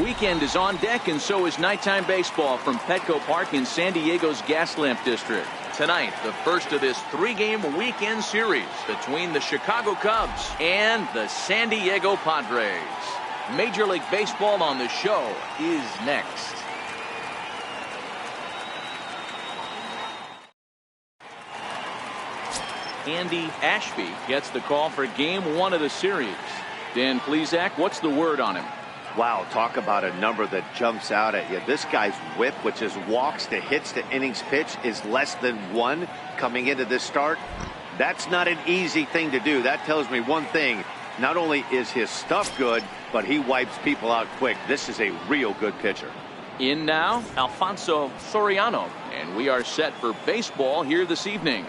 weekend is on deck, and so is nighttime baseball from Petco Park in San Diego's Gaslamp District. Tonight, the first of this 3-game weekend series between the Chicago Cubs and the San Diego Padres. Major League Baseball on the show is next. Andy Ashby gets the call for game 1 of the series. Dan Plesac, what's the word on him? Wow, talk about a number that jumps out at you. This guy's whip, which is walks to hits to innings pitch, is less than 1 coming into this start. That's not an easy thing to do. That tells me one thing. Not only is his stuff good, but he wipes people out quick. This is a real good pitcher. In now, Alfonso Soriano, and we are set for baseball here this evening.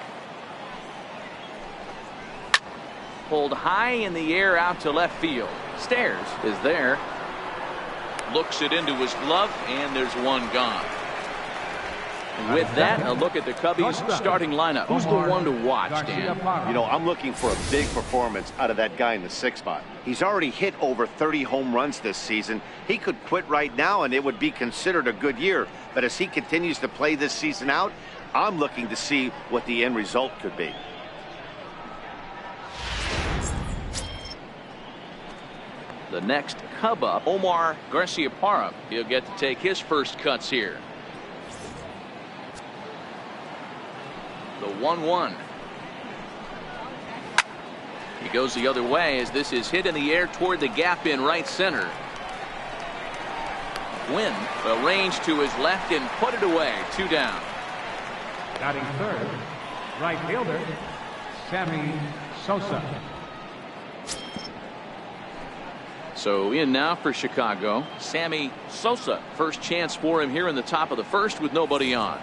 Pulled high in the air out to left field. Stairs is there. Looks it into his glove, and there's one gone. With that, a look at the Cubbies starting lineup. Who's the one to watch, Dan? You know, I'm looking for a big performance out of that guy in the 6th spot. He's already hit over 30 home runs this season. He could quit right now, and it would be considered a good year. But as he continues to play this season out, I'm looking to see what the end result could be. The next Cub up, Omar Garciaparra. He'll get to take his first cuts here. The 1-1. He goes the other way as this is hit in the air toward the gap in right center. Gwynn arranged to his left and put it away. 2 down. Batting third, right fielder, Sammy Sosa. So in now for Chicago, Sammy Sosa. First chance for him here in the top of the first with nobody on.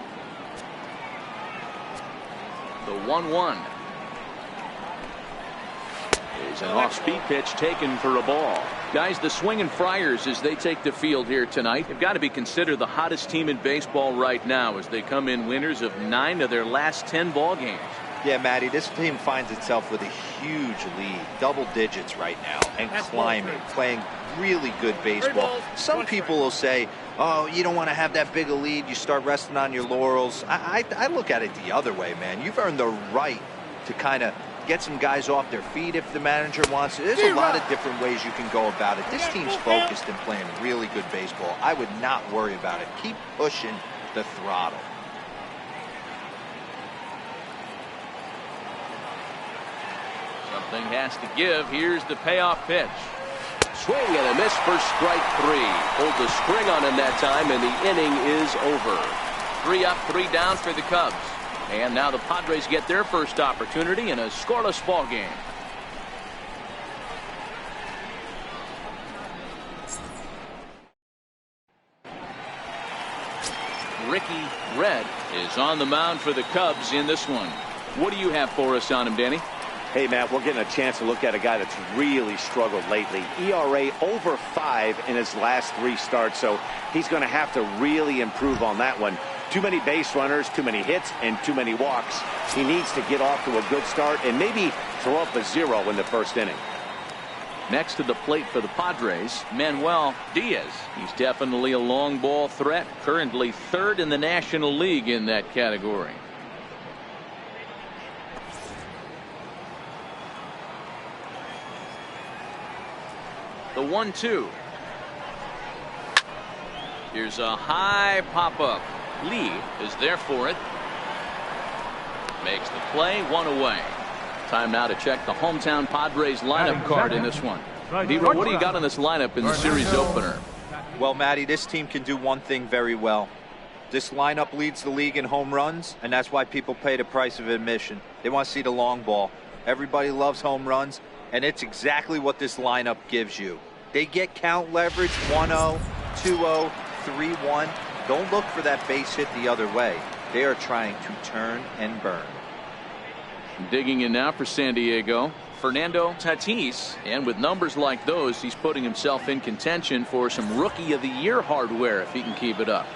The 1-1 is an off-speed pitch taken for a ball. Guys, the Swinging Friars, as they take the field here tonight, have got to be considered the hottest team in baseball right now as they come in winners of 9 of their last 10 ball games. Yeah, Matty, this team finds itself with a huge lead, double digits right now, and climbing, playing really good baseball. Some people will say, oh, you don't want to have that big a lead, you start resting on your laurels. I look at it the other way, man. You've earned the right to kind of get some guys off their feet if the manager wants it. There's a lot of different ways you can go about it. This team's focused and playing really good baseball. I would not worry about it. Keep pushing the throttle. Something has to give. Here's the payoff pitch. Swing and a miss for strike 3. Pulled the string on him that time, and the inning is over. 3 up, 3 down for the Cubs. And now the Padres get their first opportunity in a scoreless ball game. Ricky Red is on the mound for the Cubs in this one. What do you have for us on him, Danny? Hey, Matt, we're getting a chance to look at a guy that's really struggled lately. ERA over 5 in his last 3 starts, so he's going to have to really improve on that one. Too many base runners, too many hits, and too many walks. He needs to get off to a good start and maybe throw up a 0 in the first inning. Next to the plate for the Padres, Manuel Diaz. He's definitely a long ball threat, currently 3rd in the National League in that category. The 1-2. Here's a high pop-up. Lee is there for it. Makes the play, 1 away. Time now to check the hometown Padres lineup card in this one. Deaver, what do you got on this lineup in the series opener? Well, Matty, this team can do one thing very well. This lineup leads the league in home runs, and that's why people pay the price of admission. They want to see the long ball. Everybody loves home runs, and it's exactly what this lineup gives you. They get count leverage, 1-0, 2-0, 3-1. Don't look for that base hit the other way. They are trying to turn and burn. Digging in now for San Diego, Fernando Tatis. And with numbers like those, he's putting himself in contention for some Rookie of the Year hardware if he can keep it up.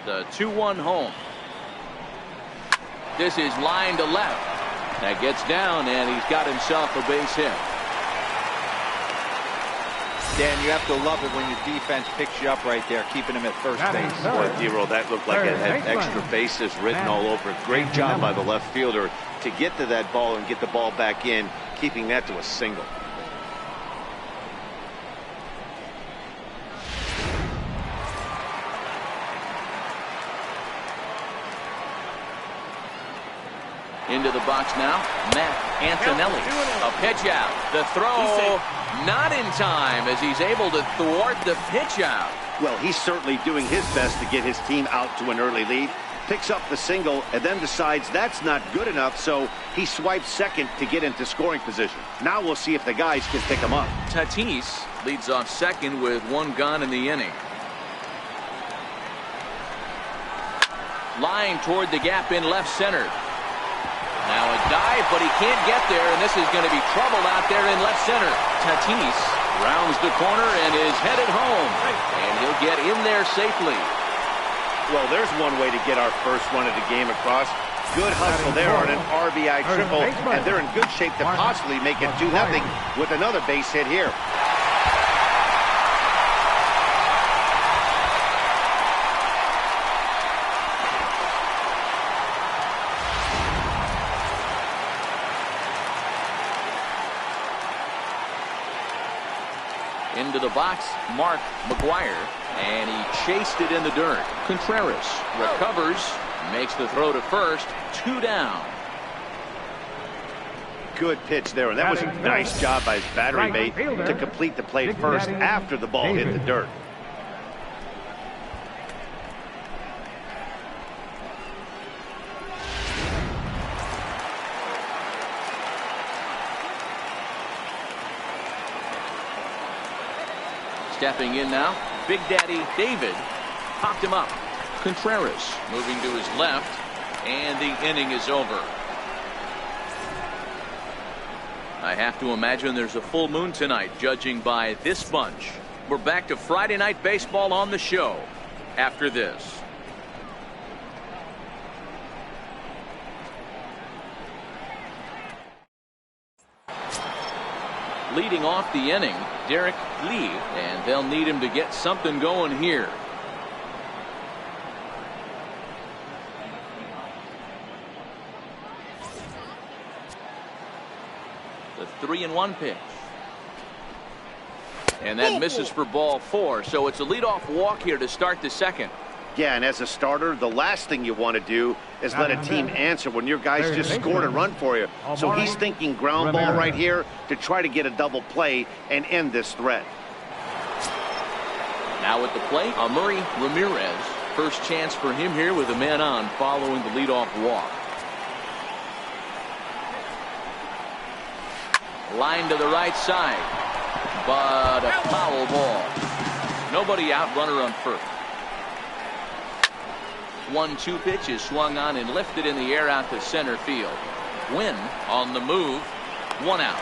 The 2-1 home. This is line to left. That gets down, and he's got himself a base hit. Dan, you have to love it when your defense picks you up right there, keeping him at first base. Boy, D-Roll, that looked like it had extra bases written all over it. Great job by the left fielder to get to that ball and get the ball back in, keeping that to a single. Into the box now, Matt Antonelli. A pitch out. The throw not in time as he's able to thwart the pitch out. Well, he's certainly doing his best to get his team out to an early lead. Picks up the single and then decides that's not good enough, so he swipes second to get into scoring position. Now we'll see if the guys can pick him up. Tatis leads off second with one gone in the inning. Line toward the gap in left center. Now a dive, but he can't get there, and this is going to be trouble out there in left center. Tatis rounds the corner and is headed home, and he'll get in there safely. Well, there's one way to get our first run of the game across. Good hustle there on an RBI triple, and they're in good shape to possibly make it 2-0 with another base hit here. Into the box, Mark McGuire, and he chased it in the dirt. Contreras recovers, makes the throw to first, 2 down. Good pitch there, and that was a nice job by his battery mate to complete the play first after the ball hit the dirt. Stepping in now, Big Daddy David popped him up. Contreras moving to his left, and the inning is over. I have to imagine there's a full moon tonight, judging by this bunch. We're back to Friday night baseball on the show after this. Leading off the inning, Derek Lee, and they'll need him to get something going here. The 3-1 pitch. And that misses for ball 4, so it's a leadoff walk here to start the second. Yeah, and as a starter, the last thing you want to do is let a team answer when your guys just scored a run for you. So he's thinking ground ball right here to try to get a double play and end this threat. Now at the plate, Murray Ramirez. First chance for him here with a man on following the leadoff walk. Line to the right side, but a foul ball. Nobody out, runner on first. 1-2 pitch is swung on and lifted in the air out to center field. Wynn on the move, 1 out.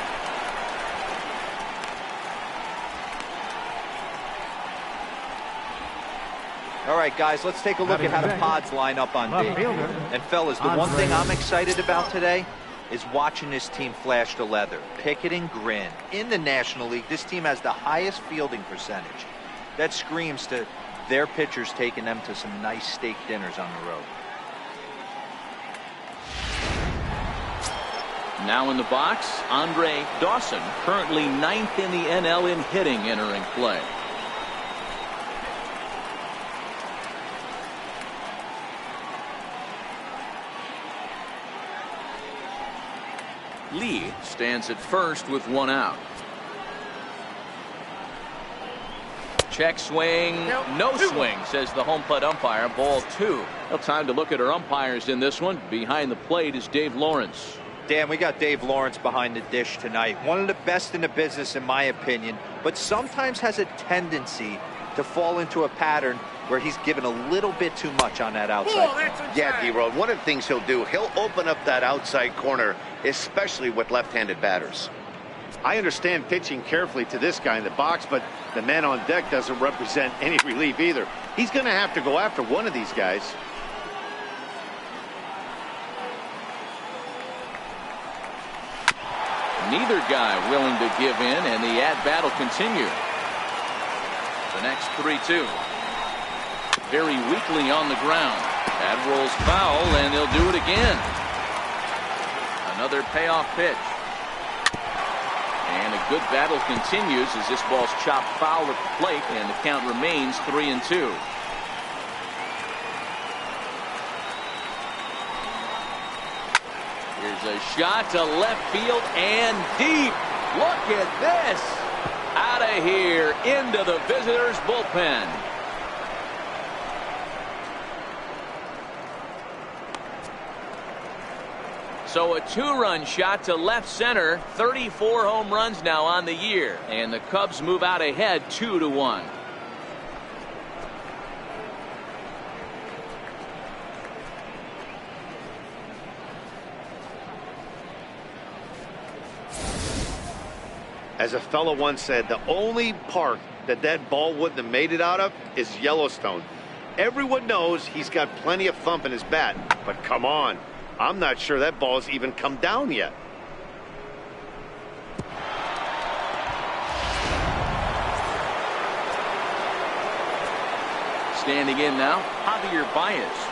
All right, guys, let's take a look at how the Pods line up on D. And fellas, the one thing I'm excited about today is watching this team flash the leather. Pickett and grin. In the National League, this team has the highest fielding percentage. That screams to their pitchers taking them to some nice steak dinners on the road. Now in the box, Andre Dawson, currently 9th in the NL in hitting, entering play. Lee stands at first with 1 out. Check swing, no swing, says the home plate umpire. Ball 2. Well, time to look at our umpires in this one. Behind the plate is Dave Lawrence. Dan, we got Dave Lawrence behind the dish tonight. One of the best in the business, in my opinion, but sometimes has a tendency to fall into a pattern where he's given a little bit too much on that outside. Yeah, D-Road, one of the things he'll do, he'll open up that outside corner, especially with left-handed batters. I understand pitching carefully to this guy in the box, but the man on deck doesn't represent any relief either. He's going to have to go after one of these guys. Neither guy willing to give in, and the at-bat will continue. The next 3-2. Very weakly on the ground. That rolls foul, and they'll do it again. Another payoff pitch. And a good battle continues as this ball's chopped foul at the plate, and the count remains 3-2. Here's a shot to left field and deep. Look at this. Out of here into the visitors' bullpen. So a 2-run shot to left center. 34 home runs now on the year, and the Cubs move out ahead 2-1. As a fellow once said, the only park that ball wouldn't have made it out of is Yellowstone. Everyone knows he's got plenty of thump in his bat, but come on, I'm not sure that ball's even come down yet. Standing in now, Javier Baez.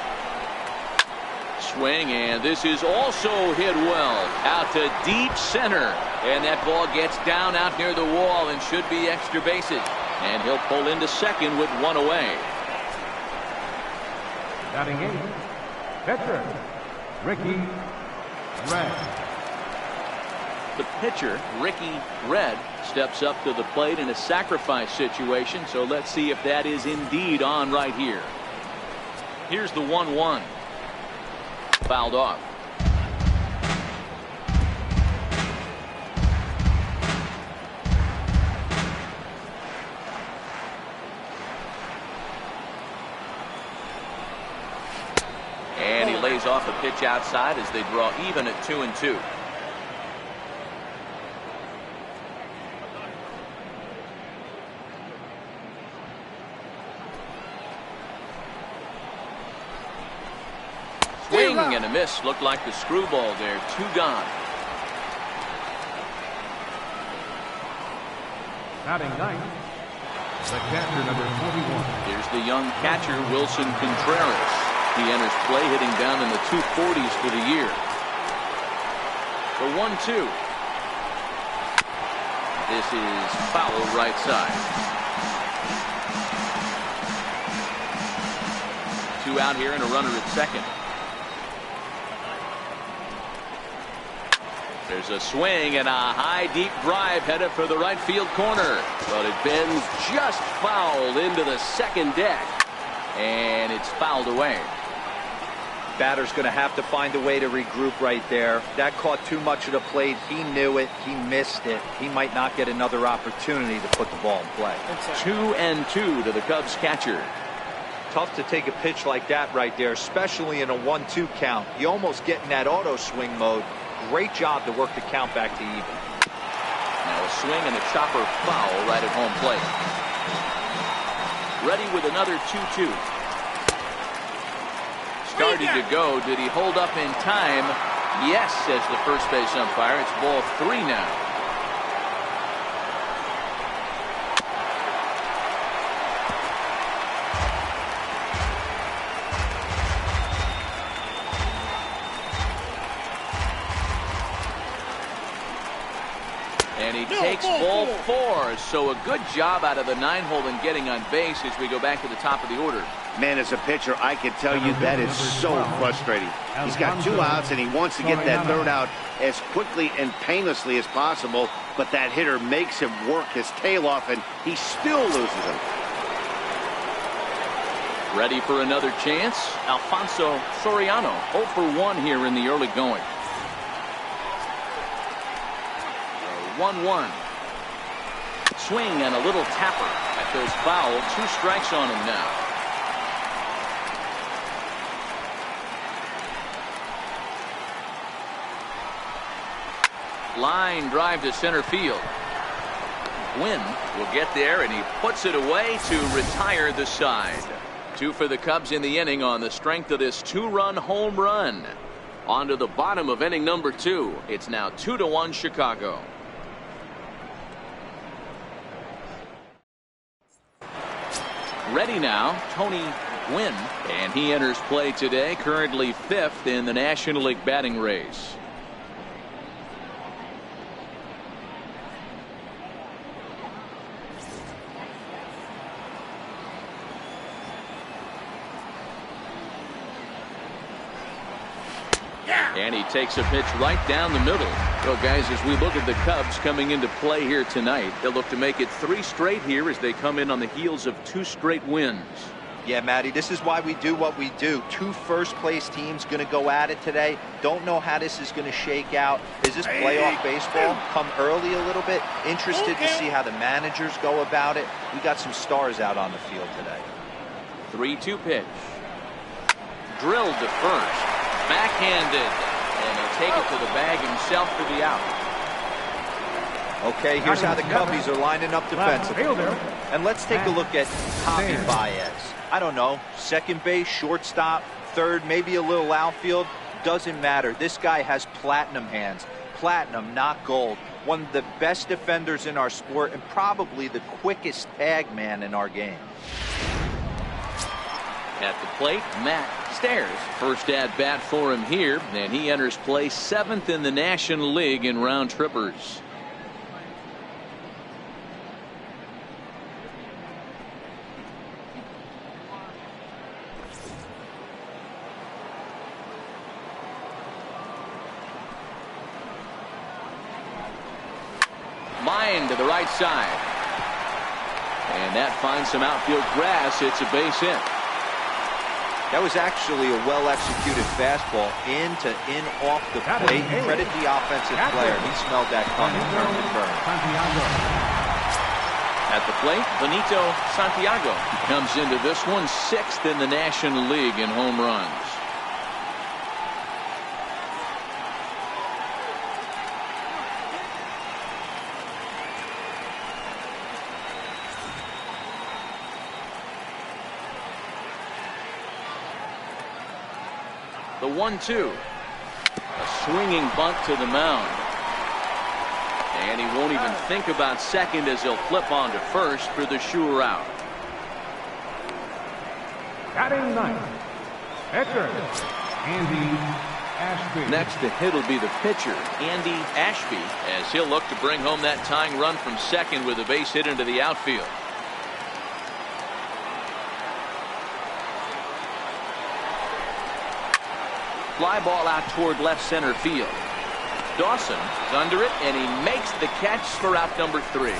Swing, and this is also hit well out to deep center, and that ball gets down out near the wall and should be extra bases, and he'll pull into second with one away. Batting 8th, pitcher Ricky Red. The pitcher, Ricky Red, steps up to the plate in a sacrifice situation, so let's see if that is indeed on right here. Here's the 1-1. Fouled off. And he lays off a pitch outside as they draw even at 2-2. Swing and a miss. Looked like the screwball there. 2 gone. Batting 9th, the catcher number 41. Here's the young catcher, Wilson Contreras. He enters play hitting down in the 240s for the year. The 1-2. This is foul right side. 2 out here and a runner at second. There's a swing and a high deep drive headed for the right field corner, but it bends just foul into the second deck, and it's fouled away. Batter's going to have to find a way to regroup right there. That caught too much of the plate. He knew it. He missed it. He might not get another opportunity to put the ball in play. 2-2 to the Cubs catcher. Tough to take a pitch like that right there, especially in a 1-2 count. You almost get in that auto swing mode. Great job to work the count back to even. Now a swing and a chopper foul right at home plate. Ready with another 2-2. Started to go. Did he hold up in time? Yes, says the first base umpire. It's ball 3 now. And he takes ball 4. So a good job out of the 9-hole in getting on base as we go back to the top of the order. Man, as a pitcher, I can tell you that is so frustrating. He's got 2 outs, and he wants to get that 3rd out as quickly and painlessly as possible, but that hitter makes him work his tail off, and he still loses him. Ready for another chance? Alfonso Soriano, 0 for 1 here in the early going. 1-1. Swing and a little tapper. That goes foul. 2 strikes on him now. Line drive to center field. Gwynn will get there, and he puts it away to retire the side. 2 for the Cubs in the inning on the strength of this 2-run home run. On to the bottom of inning number 2. It's now 2-1 Chicago. Ready now, Tony Gwynn, and he enters play today, currently 5th in the National League batting race. And he takes a pitch right down the middle. So, guys, as we look at the Cubs coming into play here tonight, they'll look to make it 3 straight here as they come in on the heels of 2 straight wins. Yeah, Matty, this is why we do what we do. 2 first-place teams going to go at it today. Don't know how this is going to shake out. Is this playoff baseball? Come early a little bit. Interested to see how the managers go about it. We got some stars out on the field today. 3-2 pitch. Drilled to first. Backhanded. And he'll take it to the bag himself for the out. Okay, here's how the Cubbies are lining up defensively. And let's take a look at Javi Baez. I don't know, second base, shortstop, third, maybe a little outfield. Doesn't matter. This guy has platinum hands. Platinum, not gold. One of the best defenders in our sport and probably the quickest tag man in our game. At the plate, Matt Stairs. First at bat for him here, and he enters play 7th in the National League in round trippers. Line to the right side. And that finds some outfield grass. It's a base hit. That was actually a well-executed fastball in off the plate. Credit the offensive player. He smelled that coming. Turned and burned. At the plate, Benito Santiago. He comes into this one 6th in the National League in home runs. The 1-2. A swinging bunt to the mound. And he won't even think about second as he'll flip on to first for the sure out. Batting 9th, pitcher, Andy Ashby. Next to hit will be the pitcher, Andy Ashby, as he'll look to bring home that tying run from second with a base hit into the outfield. Fly ball out toward left center field. Dawson is under it, and he makes the catch for out number 3.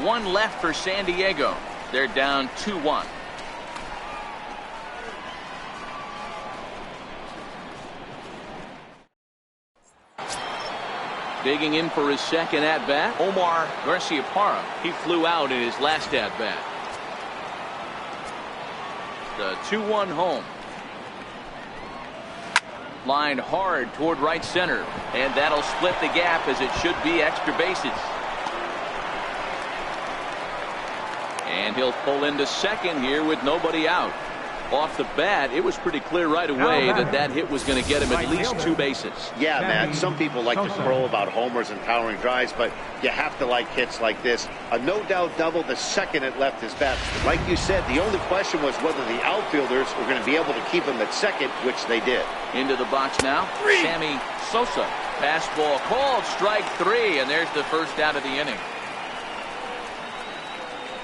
1 left for San Diego. They're down 2-1. Digging in for his second at-bat, Omar Garciaparra. He flew out in his last at-bat. The 2-1 home. Lined hard toward right center, and that'll split the gap as it should be extra bases. And he'll pull into second here with nobody out. Off the bat, it was pretty clear right away that hit was going to get him at least 2 bases. Yeah, Matt, some people like to crow about homers and towering drives, but you have to like hits like this. A no-doubt double the second it left his bat. Like you said, the only question was whether the outfielders were going to be able to keep him at second, which they did. Into the box now, Sammy Sosa. Fastball called, strike 3, and there's the first out of the inning.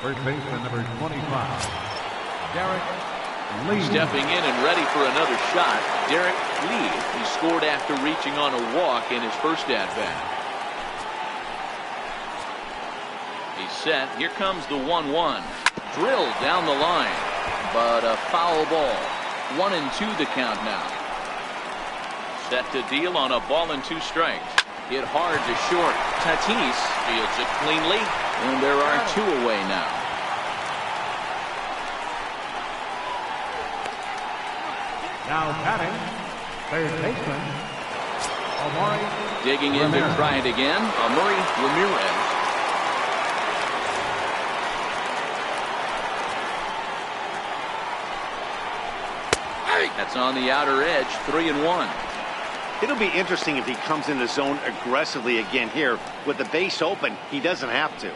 First baseman number 25, Derek Lee. Stepping in and ready for another shot, Derek Lee. He scored after reaching on a walk in his first at-bat. He's set. Here comes the 1-1. Drilled down the line, but a foul ball. 1-2 the count now. Set to deal on a ball and 2 strikes. Hit hard to short. Tatis fields it cleanly, and there are 2 away now. Now batting, third baseman, Amari. Digging in to try it again, Amari Ramirez. That's on the outer edge, 3-1. It'll be interesting if he comes in the zone aggressively again here. With the base open, he doesn't have to.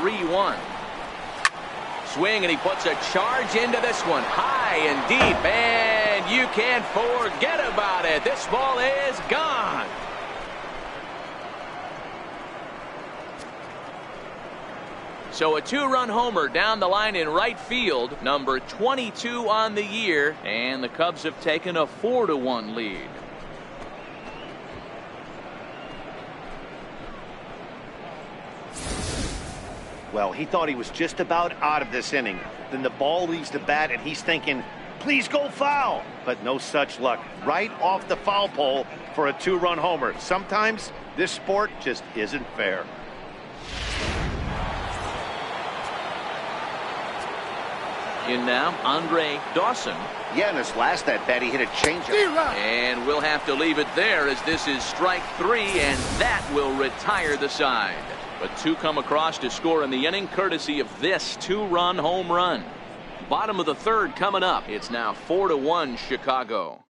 3-1. Swing, and he puts a charge into this one. High and deep, and you can't forget about it. This ball is gone. So a 2-run homer down the line in right field, number 22 on the year, and the Cubs have taken a 4-1 lead. Well, he thought he was just about out of this inning. Then the ball leaves the bat, and he's thinking, please go foul. But no such luck. Right off the foul pole for a 2-run homer. Sometimes this sport just isn't fair. In now, Andre Dawson. Yeah, in his last at-bat, he hit a changeup. And we'll have to leave it there as this is strike 3, and that will retire the side. But 2 come across to score in the inning, courtesy of this 2-run home run. Bottom of the 3rd coming up. It's now 4-1 Chicago.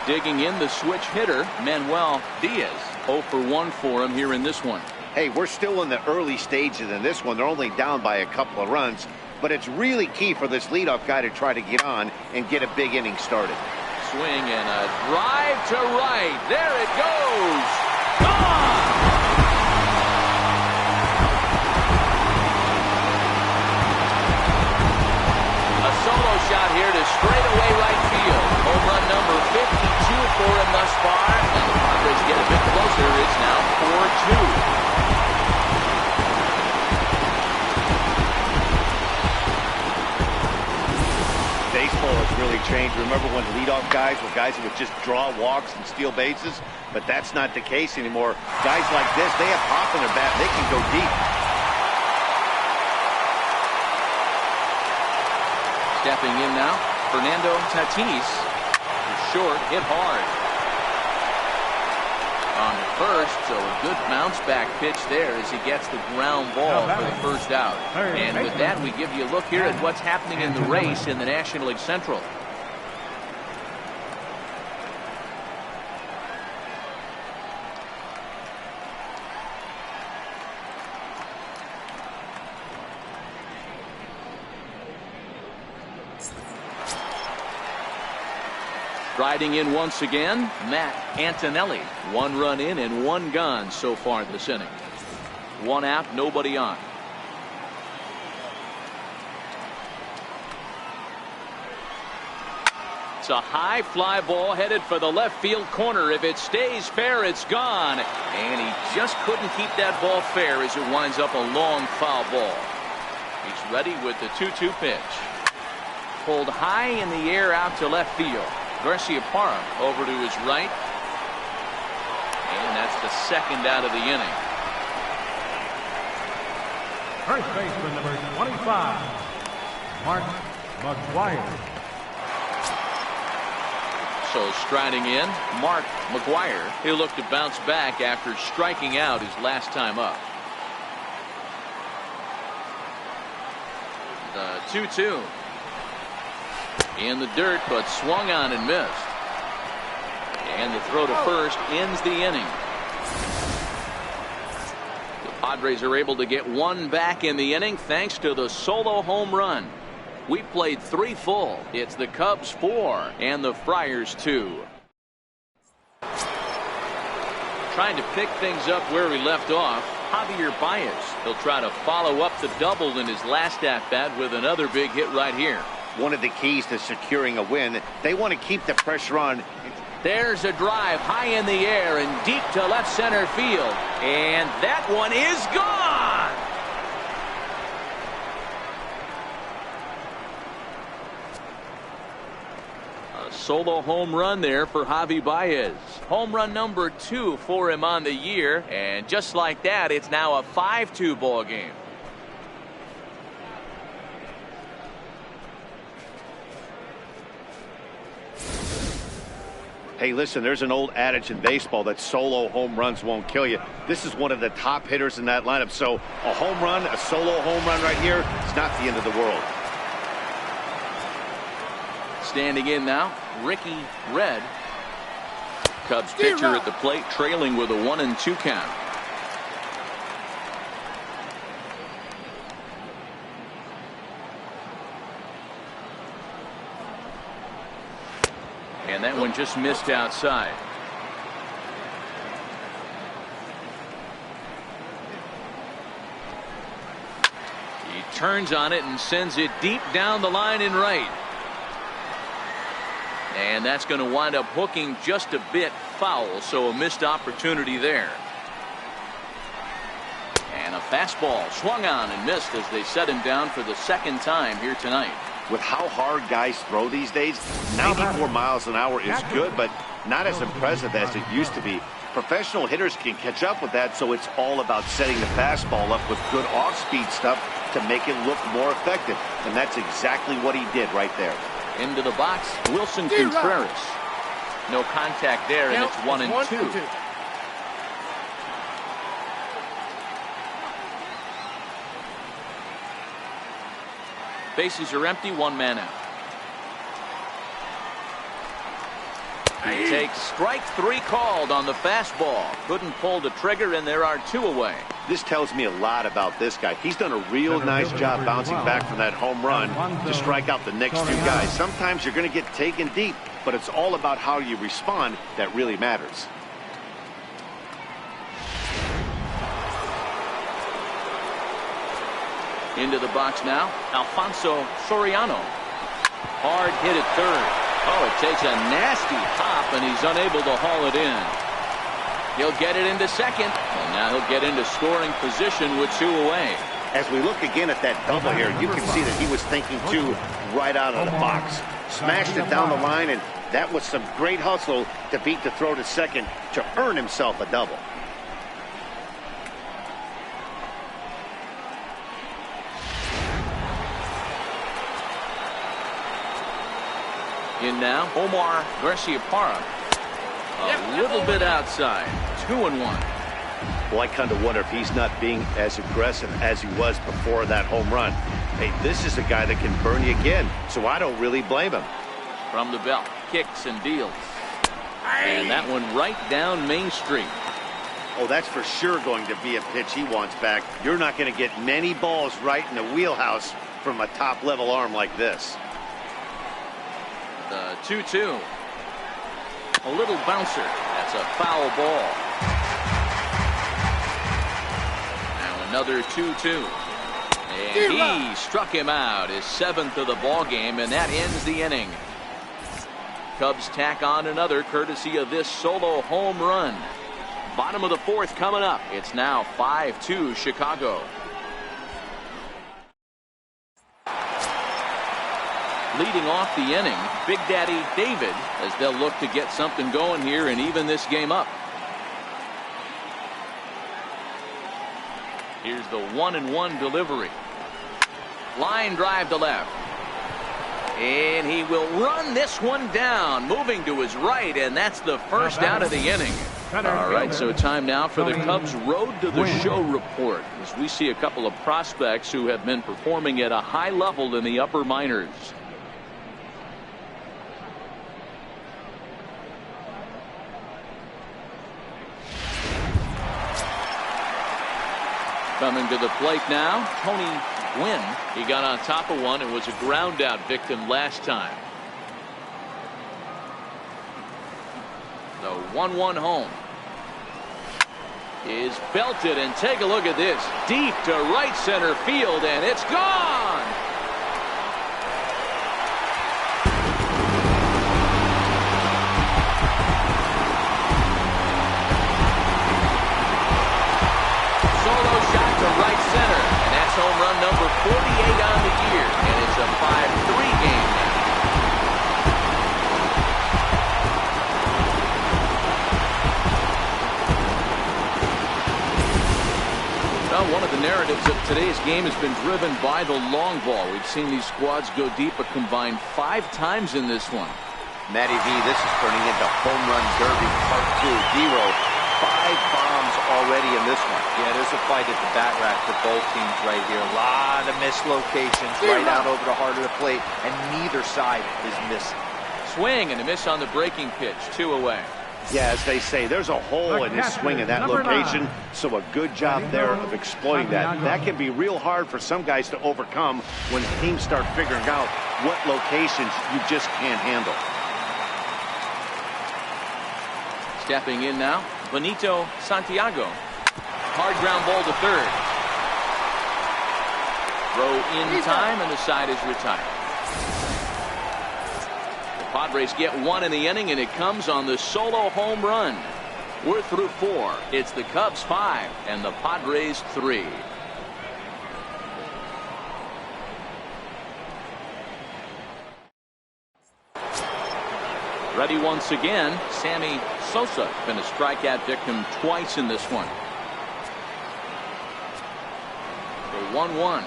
Digging in the switch hitter, Manuel Diaz. 0 for 1 for him here in this one. Hey, we're still in the early stages in this one. They're only down by a couple of runs, but it's really key for this leadoff guy to try to get on and get a big inning started. Swing and a drive to right. There it goes. Gone! A solo shot here to straightaway right field. Home run number 52 for him thus far, and the Padres get a bit closer. It's now 4-2. Baseball has really changed. Remember when leadoff guys were guys who would just draw walks and steal bases? But that's not the case anymore. Guys like this, they have pop in their bat. They can go deep. Stepping in now, Fernando Tatis. Short, hit hard. On the first, so a good bounce back pitch there as he gets the ground ball for the first out. And with that, we give you a look here at what's happening in the race in the National League Central. Riding in once again, Matt Antonelli. 1 run in and 1 gone so far this inning. 1 out, nobody on. It's a high fly ball headed for the left field corner. If it stays fair, it's gone. And he just couldn't keep that ball fair as it winds up a long foul ball. He's ready with the 2-2 pitch. Pulled high in the air out to left field. Garcia Parra over to his right. And that's the 2nd out of the inning. First baseman number 25, Mark McGwire. So striding in, Mark McGwire. He'll look to bounce back after striking out his last time up. The 2-2. In the dirt, but swung on and missed. And the throw to first ends the inning. The Padres are able to get 1 back in the inning thanks to the solo home run. We played 3 full. It's the Cubs 4 and the Friars 2. Trying to pick things up where we left off, Javier Baez. He'll try to follow up the double in his last at-bat with another big hit right here. One of the keys to securing a win, they want to keep the pressure on. There's a drive high in the air and deep to left center field. And that one is gone. A solo home run there for Javi Baez. Home run number 2 for him on the year. And just like that, it's now a 5-2 ball game. Hey, listen, there's an old adage in baseball that solo home runs won't kill you. This is one of the top hitters in that lineup. So a home run, a solo home run right here, it's not the end of the world. Standing in now, Ricky Red. Cubs pitcher at the plate, trailing with a 1-2 count. And that one just missed outside. He turns on it and sends it deep down the line in right. And that's going to wind up hooking just a bit foul, so a missed opportunity there. And a fastball swung on and missed as they set him down for the second time here tonight. With how hard guys throw these days, 94 miles an hour is good, but not as impressive as it used to be. Professional hitters can catch up with that, so it's all about setting the fastball up with good off-speed stuff to make it look more effective. And that's exactly what he did right there. Into the box, Wilson Contreras. No contact there, and it's 1-2. Bases are empty, one man out. He takes strike three called on the fastball. Couldn't pull the trigger, and there are two away. This tells me a lot about this guy. He's done a real nice job bouncing back from that home run to strike out the next two guys. Sometimes you're going to get taken deep, but it's all about how you respond that really matters. Into the box now, Alfonso Soriano. Hard hit at third. Oh, it takes a nasty hop, and he's unable to haul it in. He'll get it into second, and now he'll get into scoring position with two away. As we look again at that double here, you can see that he was thinking two right out of the box. Smashed it down the line, and that was some great hustle to beat the throw to second to earn himself a double. In now, Omar Garciaparra. A little bit outside. 2-1. Well, I kind of wonder if he's not being as aggressive as he was before that home run. Hey, this is a guy that can burn you again, so I don't really blame him. From the belt, kicks and deals. And that one right down Main Street. Oh, that's for sure going to be a pitch he wants back. You're not going to get many balls right in the wheelhouse from a top-level arm like this. The 2-2. A little bouncer. That's a foul ball. Now another 2-2. And he struck him out, his seventh of the ball game, and that ends the inning. Cubs tack on another courtesy of this solo home run. Bottom of the fourth coming up. It's now 5-2 Chicago. Leading off the inning, Big Daddy David, as they'll look to get something going here and even this game up. Here's the 1-1 delivery. Line drive to left. And he will run this one down, moving to his right, and that's the first out of the inning. All right, so time now for the Cubs' Road to the Show report, as we see a couple of prospects who have been performing at a high level in the upper minors. Coming to the plate now, Tony Gwynn. He got on top of one and was a ground out victim last time. The 1-1 home is belted, and take a look at this. Deep to right center field, and it's gone. Right center, and that's home run number 48 on the year, and it's a 5-3 game now. Well, one of the narratives of today's game has been driven by the long ball. We've seen these squads go deep a combined 5 times in this one. Matty V, this is turning into home run derby part 2. Zero. 5 bombs already in this one. Yeah, there's a fight at the bat rack for both teams right here. A lot of missed locations right out over the heart of the plate, and neither side is missing. Swing and a miss on the breaking pitch. 2 away. Yeah, as they say, there's a hole in his swing in that location, so a good job there of exploiting that. That can be real hard for some guys to overcome when teams start figuring out what locations you just can't handle. Stepping in now, Benito Santiago. Hard ground ball to third. Throw in time, and the side is retired. The Padres get one in the inning, and it comes on the solo home run. We're through 4. It's the Cubs 5 and the Padres 3. Ready once again. Sammy Sosa been a strikeout victim twice in this one. The 1-1.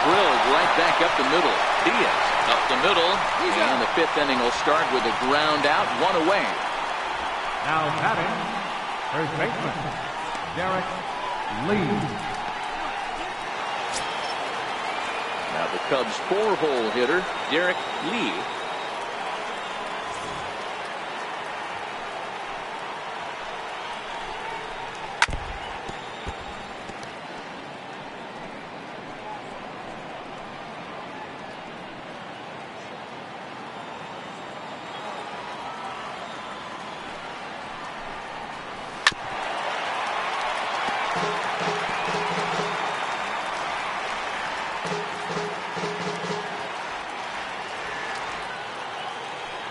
Drilled right back up the middle. Diaz up the middle. And the 5th inning will start with a ground out, 1 away. Now batting, first baseman, Derek Lee. Now the Cubs 4-hole hitter, Derek Lee.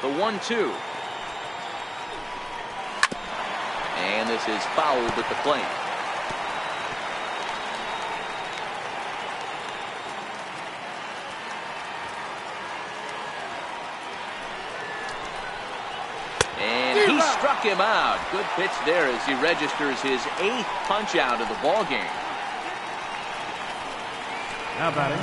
The 1-2. And this is fouled at the plate. And he struck him out. Good pitch there as he registers his 8th punch out of the ball game. Now batting,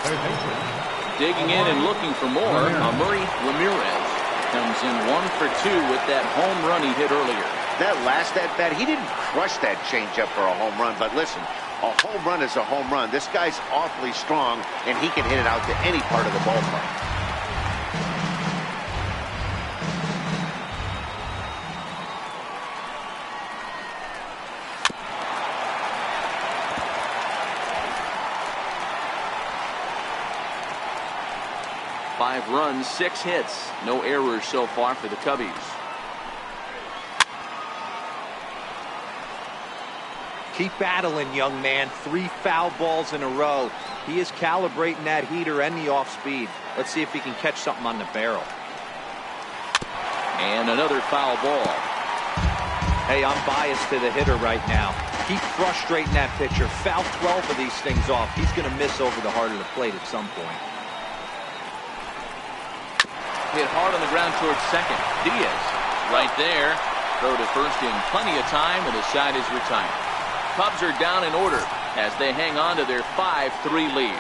third baseman. Digging in and looking for more, Murray Ramirez comes in 1 for 2 with that home run he hit earlier. That last at bat, he didn't crush that changeup for a home run, but listen, a home run is a home run. This guy's awfully strong, and he can hit it out to any part of the ballpark. Five runs, 6 hits. No errors so far for the Cubbies. Keep battling, young man. 3 foul balls in a row. He is calibrating that heater and the off speed. Let's see if he can catch something on the barrel. And another foul ball. Hey, I'm biased to the hitter right now. Keep frustrating that pitcher. Foul 12 of these things off. He's going to miss over the heart of the plate at some point. Hit hard on the ground towards second. Diaz right there. Throw to first in plenty of time, and the side is retired. Cubs are down in order as they hang on to their 5-3 lead.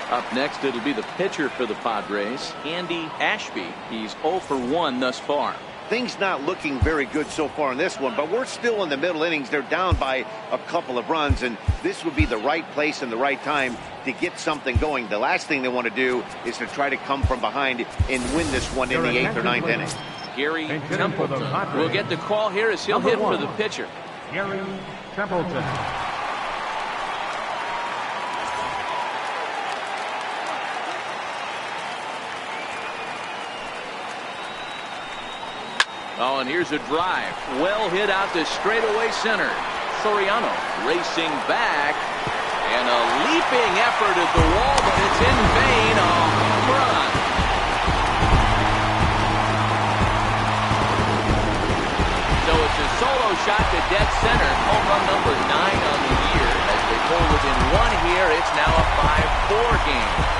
Up next, it'll be the pitcher for the Padres, Andy Ashby. He's 0 for 1 thus far. Things not looking very good so far in this one, but we're still in the middle innings. They're down by a couple of runs, and this would be the right place and the right time to get something going. The last thing they want to do is to try to come from behind and win this one in the 8th or 9th inning. Gary Templeton will get the call here as he'll hit for the pitcher. Gary Templeton. Oh, and here's a drive. Well hit out to straightaway center. Soriano racing back. And a leaping effort at the wall, but it's in vain. A home run. So it's a solo shot to dead center. Home run number 9 on the year. As they pull within 1 here, it's now a 5-4 game.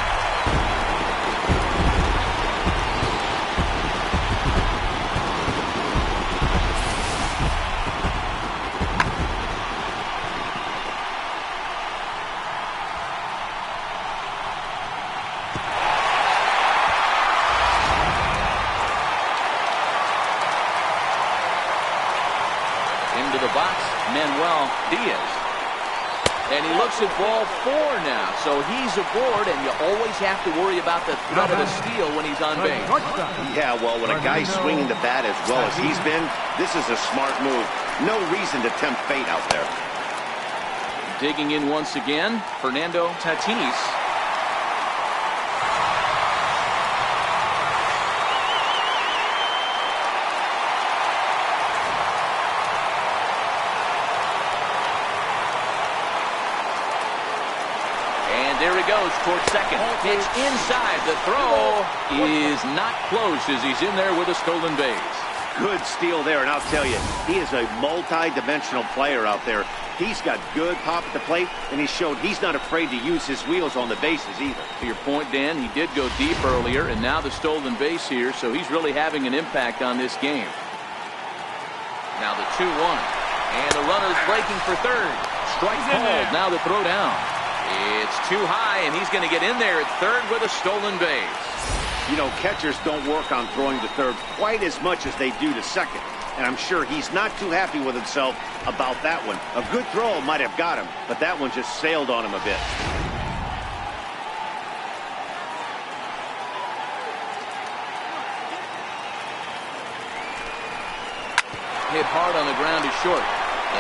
Into the box, Manuel Diaz. And he looks at ball 4 now. So he's aboard, and you always have to worry about the threat of a steal when he's on base. Yeah, well, when a guy's swinging the bat as well as he's been, this is a smart move. No reason to tempt fate out there. Digging in once again, Fernando Tatis. And there he goes towards second. Pitch inside. The throw is not close as he's in there with a stolen base. Good steal there, and I'll tell you, he is a multi-dimensional player out there. He's got good pop at the plate, and he showed he's not afraid to use his wheels on the bases either. To your point, Dan, he did go deep earlier, and now the stolen base here, so he's really having an impact on this game. Now the 2-1, and the runner's breaking for third. Strike called, now the throw down. It's too high, and he's going to get in there at third with a stolen base. You know, catchers don't work on throwing to third quite as much as they do to second. And I'm sure he's not too happy with himself about that one. A good throw might have got him, but that one just sailed on him a bit. Hit hard on the ground is short.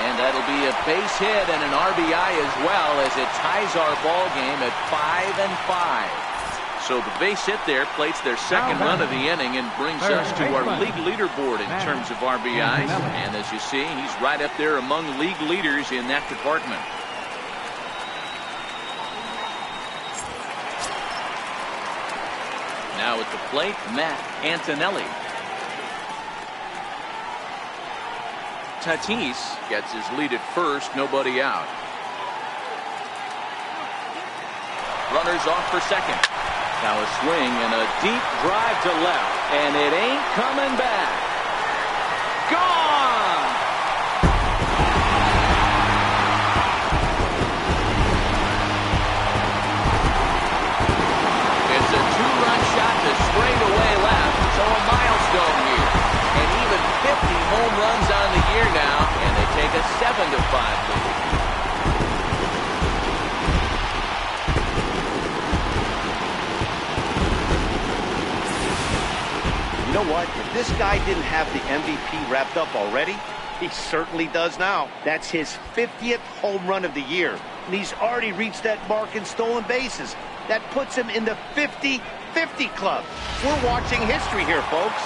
And that'll be a base hit and an RBI as well as it ties our ball game at 5-5. So the base hit there plates their second run of the inning and brings us to our league leaderboard in terms of RBIs. And as you see, he's right up there among league leaders in that department. Now at the plate, Matt Antonelli. Tatis gets his lead at first, nobody out. Runners off for second. Now a swing and a deep drive to left, and it ain't coming back. Gone! It's a two-run shot to straightaway left, so a milestone here. And even 50 home runs on the year now, and they take a 7-5 lead. You know what? If this guy didn't have the MVP wrapped up already, he certainly does now. That's his 50th home run of the year, and he's already reached that mark in stolen bases. That puts him in the 50-50 club. We're watching history here, folks.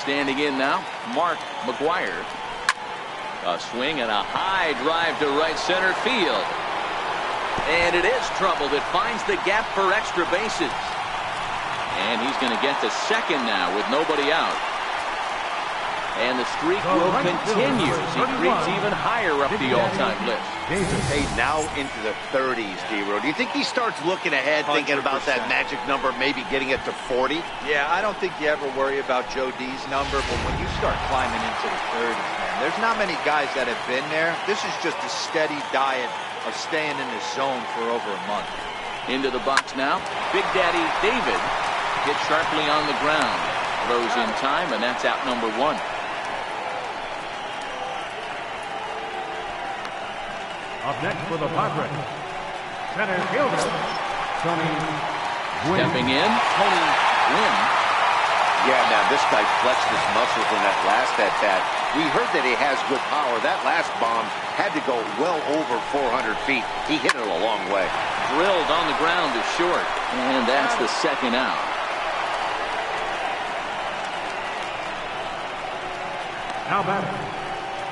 Standing in now, Mark McGuire. A swing and a high drive to right center field. And it is troubled. It finds the gap for extra bases. And he's going to get to second now with nobody out. And the streak will continue as he creeps even higher up the all-time list. Hey, now into the 30s, D-Row. Do you think he starts looking ahead, 100%. Thinking about that magic number, maybe getting it to 40? Yeah, I don't think you ever worry about Joe D's number, but when you start climbing into the 30s, man, there's not many guys that have been there. This is just a steady diet of staying in the zone for over a month. Into the box now. Big Daddy David hit sharply on the ground. Throws in time, and that's out number 1. Up next for the Padres, center fielder, Tony Gwynn. Stepping in, Tony Gwynn. Yeah, man, this guy flexed his muscles in that last at-bat. We heard that he has good power. That last bomb had to go well over 400 feet. He hit it a long way. Drilled on the ground is short, and that's the second out. Now batting,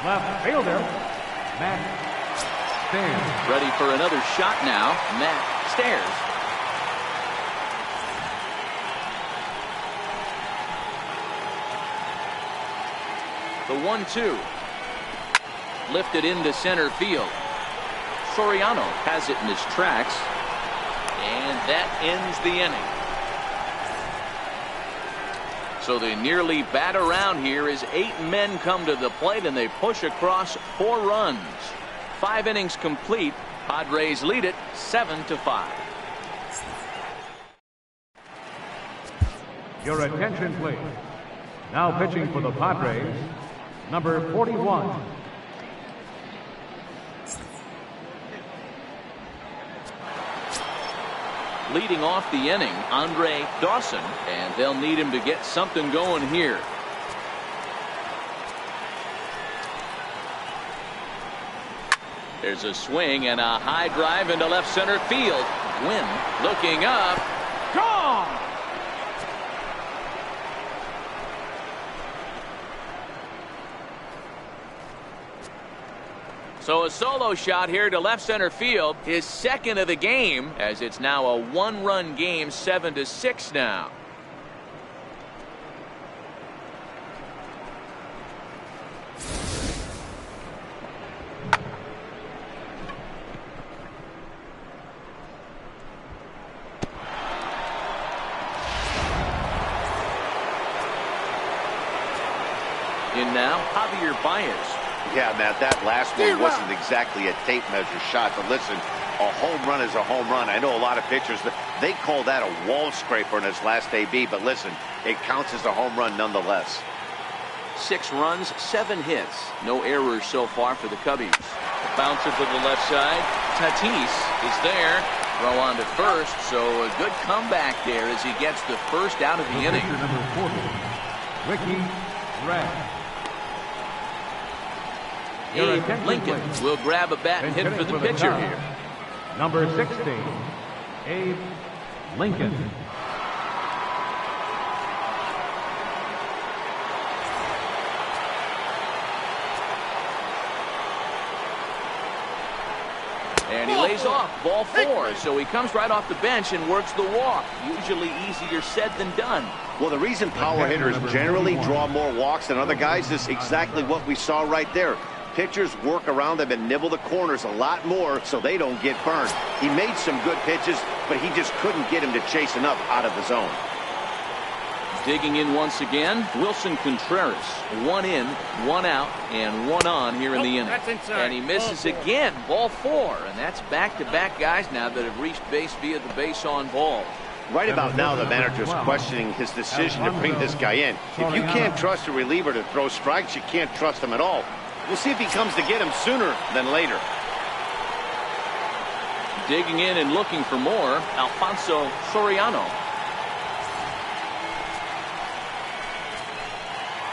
left fielder, Matt Stairs. Ready for another shot now, Matt Stairs. The 1-2. Lifted into center field. Soriano has it in his tracks. And that ends the inning. So they nearly bat around here as 8 men come to the plate and they push across 4 runs. 5 innings complete. Padres lead it 7-5. Your attention, please. Now pitching for the Padres, number 41. Leading off the inning, Andre Dawson, and they'll need him to get something going here. There's a swing and a high drive into left center field. Gwynn looking up. Gone! So a solo shot here to left center field, his second of the game, as it's now a one-run game, 7-6 now. In now, Javier Baez. Yeah, Matt, that last one wasn't exactly a tape measure shot, but listen, a home run is a home run. I know a lot of pitchers, they call that a wall scraper in his last AB, but listen, it counts as a home run nonetheless. 6 runs, 7 hits. No errors so far for the Cubbies. Bouncer to the left side. Tatis is there. Throw on to first, so a good comeback there as he gets the first out of the inning. Number 40, Ricky Red. Abe Lincoln will grab a bat and hit for the pitcher here. Number 60, Abe Lincoln. And he lays off, ball 4, so he comes right off the bench and works the walk. Usually easier said than done. Well, the reason power hitters generally draw more walks than other guys is exactly what we saw right there. Pitchers work around them and nibble the corners a lot more so they don't get burned. He made some good pitches, but he just couldn't get him to chase enough out of the zone. Digging in once again, Wilson Contreras. 1 in, 1 out, and 1 on here in the inning. And he misses again, ball 4. And that's back-to-back guys now that have reached base via the base on ball. Right about now, the manager's questioning his decision to bring this guy in. If you can't trust a reliever to throw strikes, you can't trust him at all. We'll see if he comes to get him sooner than later. Digging in and looking for more, Alfonso Soriano.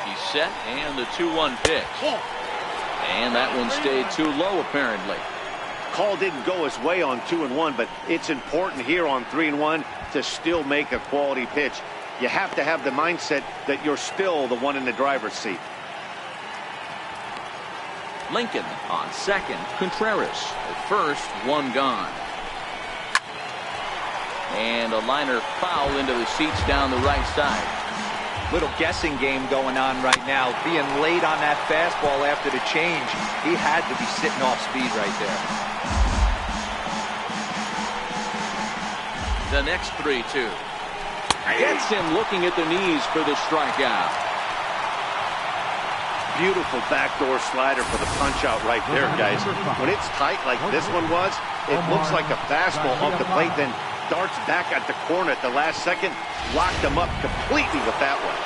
He's set, and the 2-1 pitch. And that one stayed too low, apparently. Call didn't go his way on 2-1, but it's important here on 3-1 to still make a quality pitch. You have to have the mindset that you're still the one in the driver's seat. Lincoln on second. Contreras at first. 1 gone. And a liner foul into the seats down the right side. Little guessing game going on right now. Being late on that fastball after the change. He had to be sitting off speed right there. The next 3-2. Gets him looking at the knees for the strikeout. Beautiful backdoor slider for the punch out right there, guys. When it's tight like this one was, it looks like a fastball off the plate, then darts back at the corner at the last second. Locked him up completely with that one.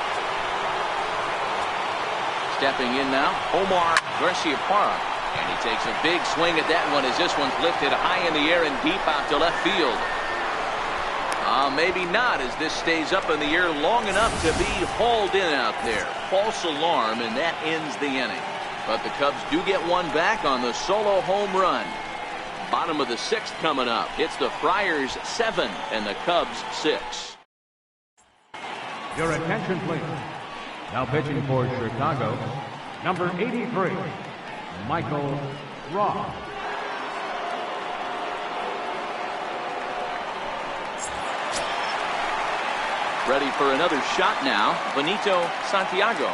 Stepping in now, Omar Garciaparra. And he takes a big swing at that one as this one's lifted high in the air and deep out to left field. Maybe not, as this stays up in the air long enough to be hauled in out there. False alarm, and that ends the inning. But the Cubs do get one back on the solo home run. Bottom of the 6th coming up. It's the Friars 7 and the Cubs 6. Your attention, please. Now pitching for Chicago, number 83, Michael Ross. Ready for another shot now, Benito Santiago.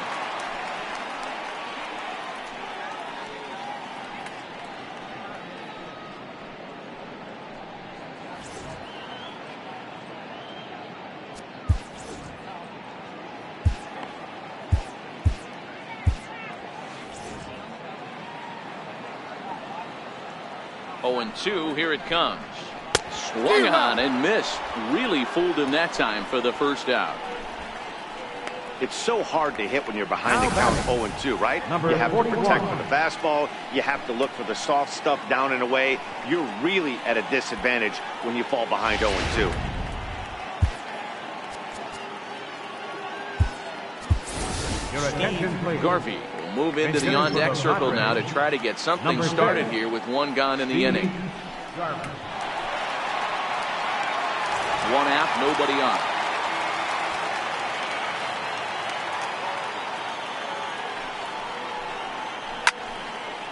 Oh, and 2, here it comes. Swung on and missed. Really fooled him that time for the first out. It's so hard to hit when you're behind the count 0-2, right? Number you have 41. to protect for the fastball. You have to look for the soft stuff down and away. You're really at a disadvantage when you fall behind 0-2. Your attention, please. Garvey Move into the on-deck circle now to try to get something started here with one gone in the inning. One out, nobody on.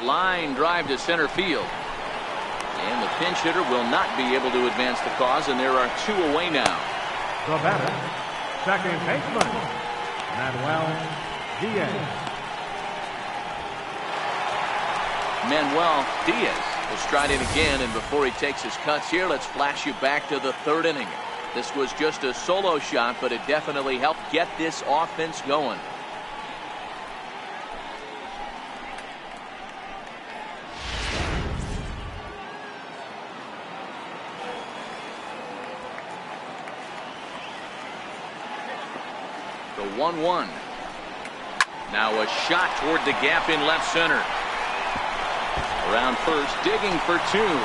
Line drive to center field. And the pinch hitter will not be able to advance the cause, and there are two away now. The batter, second baseman, Manuel Diaz. Manuel Diaz will stride in again, and before he takes his cuts here, let's flash you back to the third inning. This was just a solo shot, but it definitely helped get this offense going. The 1-1. Now a shot toward the gap in left center. Around first, digging for two.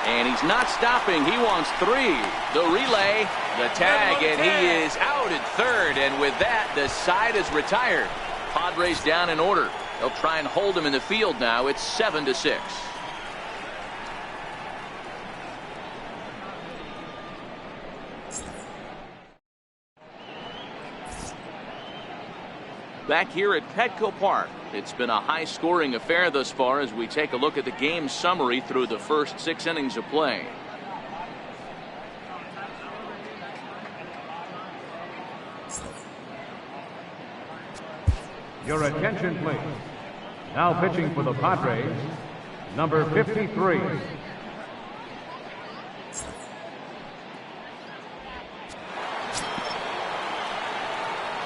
And he's not stopping. He wants three. The relay, the tag, and he is out at third. And with that, the side is retired. Padres down in order. They'll try and hold him in the field now. It's 7-6. Back here at Petco Park, it's been a high-scoring affair thus far as we take a look at the game summary through the first 6 innings of play. Your attention, please. Now pitching for the Padres, number 53.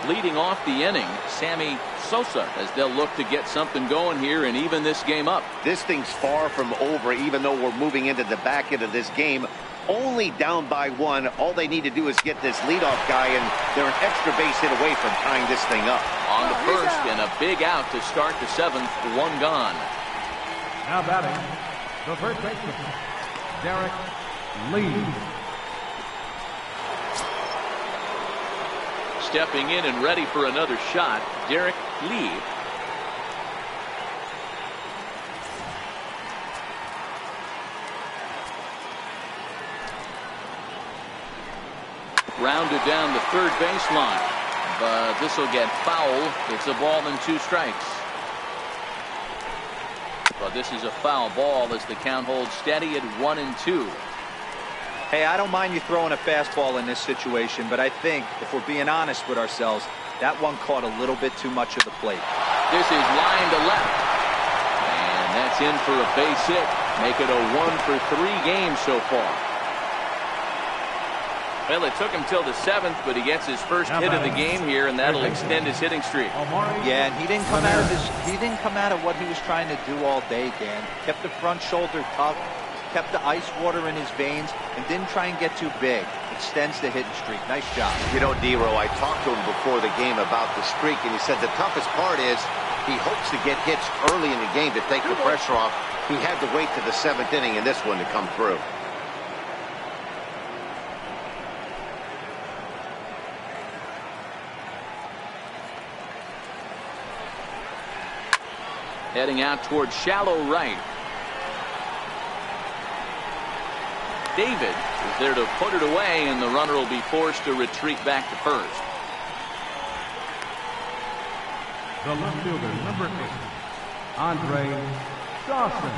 Leading off the inning, Sammy Sosa, as they'll look to get something going here and even this game up. This thing's far from over, even though we're moving into the back end of this game. Only down by one. All they need to do is get this leadoff guy, and they're an extra base hit away from tying this thing up. On the first, and a big out to start the 7th, one gone. Now batting, the first baseman, Derek Lee. Stepping in and ready for another shot, Derek Lee. Rounded down the third baseline, but this will get foul. It's a ball and 2 strikes. But this is a foul ball as the count holds steady at 1-2. Hey, I don't mind you throwing a fastball in this situation, but I think, if we're being honest with ourselves, that one caught a little bit too much of the plate. This is line to left. And that's in for a base hit. Make it a 1-for-3 game so far. Well, it took him till the 7th, but he gets his first hit of the game here, and that'll extend his hitting streak. Yeah, and he didn't come out of what he was trying to do all day, Dan. Kept the front shoulder tough, kept the ice water in his veins, and didn't try and get too big. Extends the hitting streak. Nice job. You know, D-Row, I talked to him before the game about the streak, and he said the toughest part is he hopes to get hits early in the game to take the pressure off. He had to wait to the 7th inning in this one to come through. Heading out towards shallow right. David is there to put it away, and the runner will be forced to retreat back to first. The left fielder, number 8, Andre Dawson.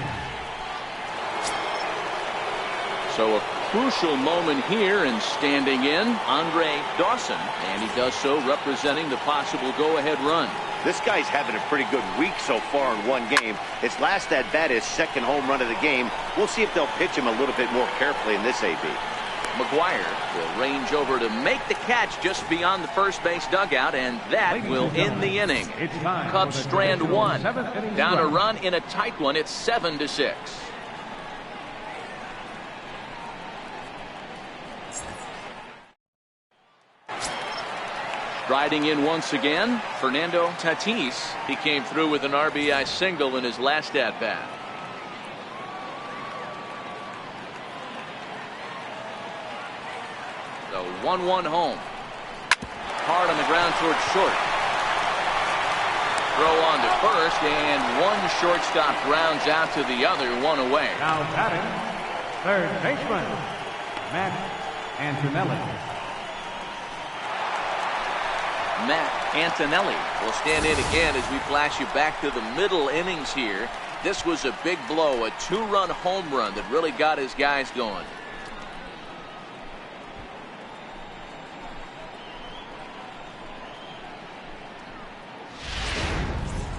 So a crucial moment here, and standing in, Andre Dawson, and he does so representing the possible go-ahead run. This guy's having a pretty good week so far in one game. His last at-bat is second home run of the game. We'll see if they'll pitch him a little bit more carefully in this AB. McGuire will range over to make the catch just beyond the first base dugout, and that will end the inning. Cubs strand one. Down a run in a tight one. It's 7-6. Riding in once again, Fernando Tatis. He came through with an RBI single in his last at-bat. The 1-1 home. Hard on the ground towards short. Throw on to first, and one shortstop grounds out to the other, one away. Now batting, third baseman, Matt Antonelli. Matt Antonelli will stand in again as we flash you back to the middle innings here. This was a big blow, a 2-run home run that really got his guys going.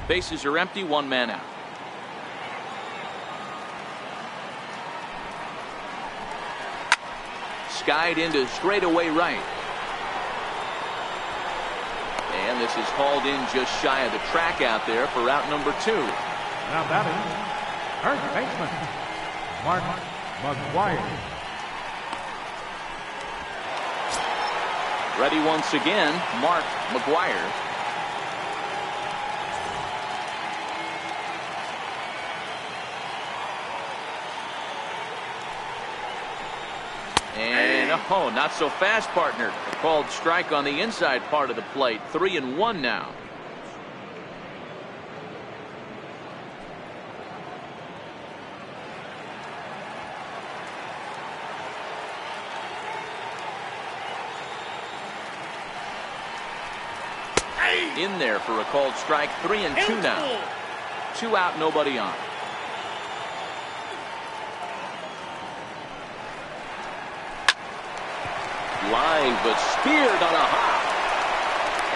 Bases are empty, one man out. Skied into straightaway right. And this is hauled in just shy of the track out there for out number 2. Now batting, first baseman, Mark McGuire. Ready once again, Mark McGuire. And oh, not so fast, partner. A called strike on the inside part of the plate. 3-1 now. In there for a called strike. 3-2 now. 2 out, nobody on. Line, but speared on a hop.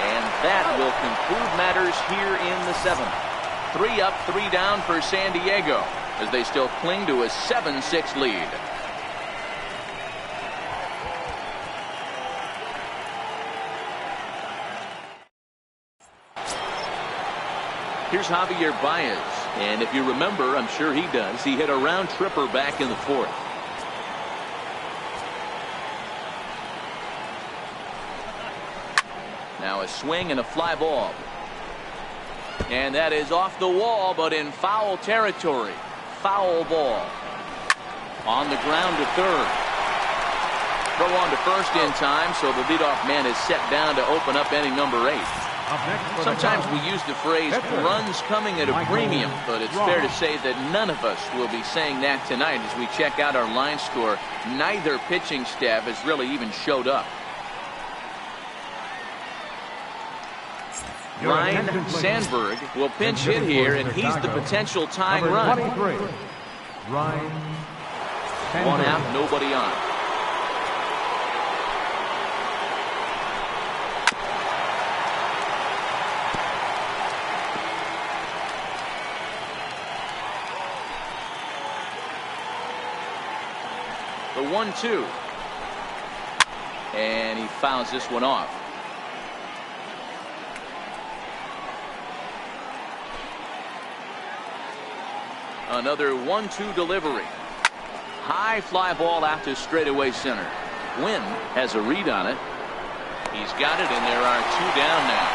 And that will conclude matters here in the 7th. 3 up, 3 down for San Diego as they still cling to a 7-6 lead. Here's Javier Baez. And if you remember, I'm sure he does, he hit a round tripper back in the 4th. Now a swing and a fly ball. And that is off the wall, but in foul territory. Foul ball. On the ground to third. Throw on to first in time, so the leadoff man is set down to open up inning number 8. Sometimes we use the phrase runs coming at a premium, but it's fair to say that none of us will be saying that tonight as we check out our line score. Neither pitching staff has really even showed up. Ryan Sandberg will pinch hit here, and he's the potential tying run. 1 out, nobody on. The 1-2. And he fouls this one off. Another 1-2 delivery. High fly ball out to straightaway center. Wynn has a read on it. He's got it, and there are 2 down now.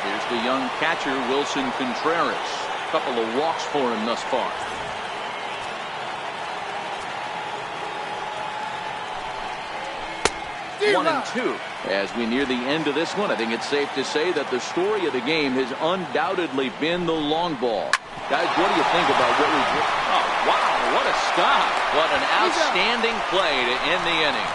Here's the young catcher, Wilson Contreras. A couple of walks for him thus far. One and 2. As we near the end of this one, I think it's safe to say that the story of the game has undoubtedly been the long ball. Guys, what do you think about what we did? Oh, wow, what a stop. What an outstanding play to end the inning.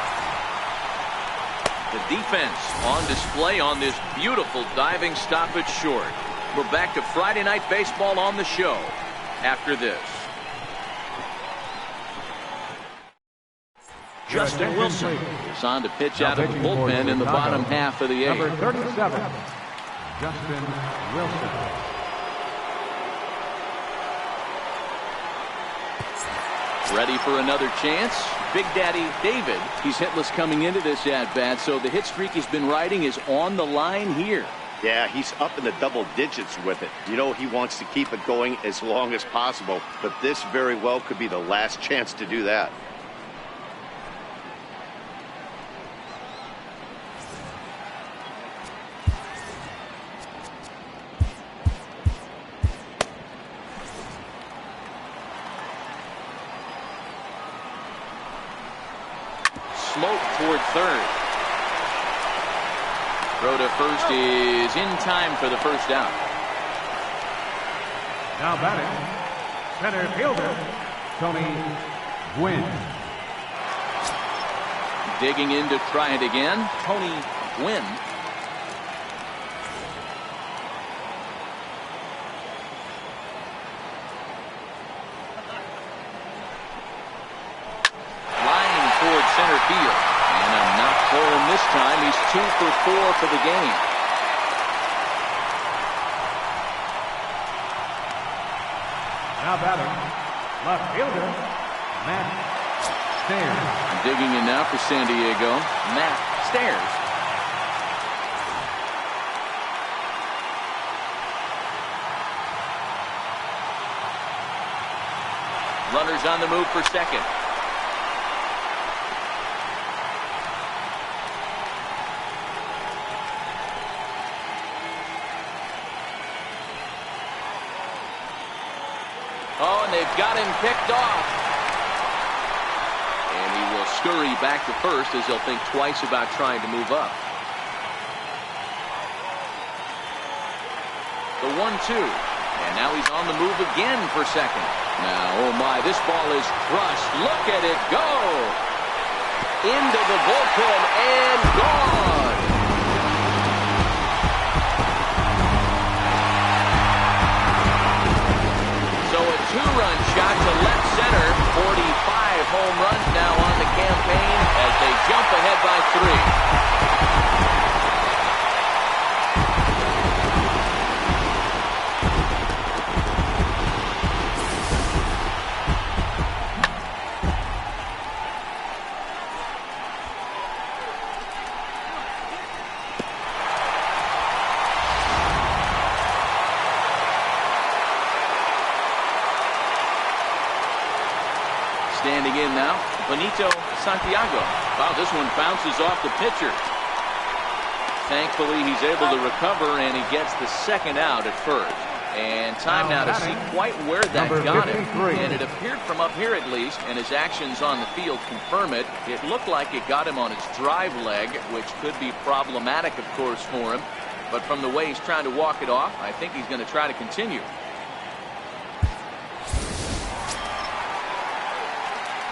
The defense on display on this beautiful diving stoppage short. We're back to Friday Night Baseball on the show after this. Justin Wilson is on to pitch out of the bullpen in the bottom half of the 8th. Number 37, Justin Wilson. Ready for another chance. Big Daddy David, he's hitless coming into this at-bat, so the hit streak he's been riding is on the line here. Yeah, he's up in the double digits with it. You know, he wants to keep it going as long as possible, but this very well could be the last chance to do that. float toward third. Throw to first is in time for the first down. Now batting, center fielder, Tony Gwynn. Digging in to try it again, Tony Gwynn. Line toward center field. And a knock for him this time. He's 2 for 4 for the game. Now batting, left fielder, Matt Stairs. Digging in now for San Diego, Matt Stairs. Runners on the move for second. Oh, and they've got him picked off. And he will scurry back to first as he'll think twice about trying to move up. The 1-2. And now he's on the move again for second. Now, oh my, this ball is crushed. Look at it go. Into the bullpen and gone. So a 2-run shot to left center. 45 home runs now on the campaign as they jump ahead by 3. Standing in now, Benito Santiago. Wow, this one bounces off the pitcher. Thankfully, he's able to recover, and he gets the second out at first. And time now to see quite where that got him. And it appeared from up here at least, and his actions on the field confirm it. It looked like it got him on his drive leg, which could be problematic, of course, for him. But from the way he's trying to walk it off, I think he's going to try to continue.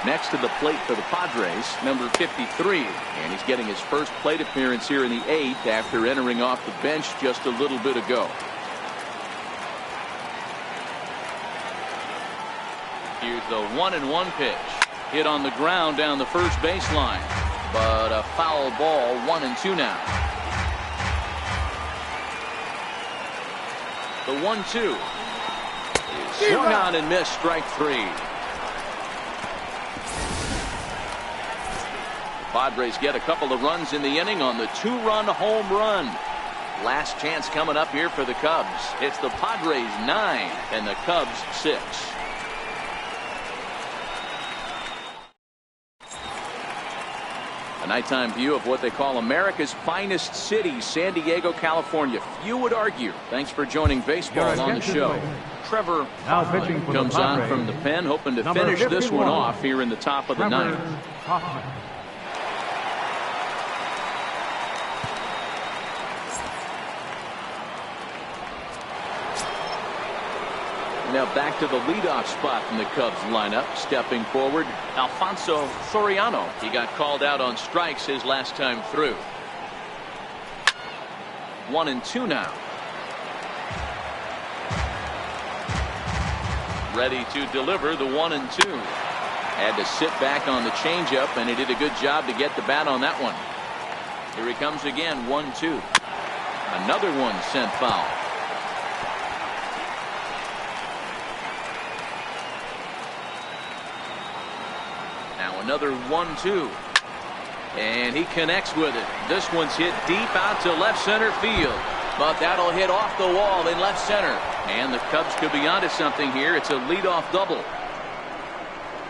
Next to the plate for the Padres, number 53. And he's getting his first plate appearance here in the 8th after entering off the bench just a little bit ago. Here's the 1-1 pitch. Hit on the ground down the first baseline. But a foul ball, 1-2 now. The 1-2. Swung on and missed, strike 3. Padres get a couple of runs in the inning on the 2-run home run. Last chance coming up here for the Cubs. It's the Padres 9 and the Cubs 6. A nighttime view of what they call America's finest city, San Diego, California. Few would argue. Thanks for joining baseball on the show. Trevor Hoffman comes on from the pen, hoping to finish this one off here in the top of the 9th. Now back to the leadoff spot in the Cubs lineup. Stepping forward, Alfonso Soriano. He got called out on strikes his last time through. 1-2 now. Ready to deliver the 1-2. Had to sit back on the changeup, and he did a good job to get the bat on that one. Here he comes again, 1-2. Another one sent foul. Another 1-2. And he connects with it. This one's hit deep out to left center field. But that'll hit off the wall in left center. And the Cubs could be onto something here. It's a leadoff double.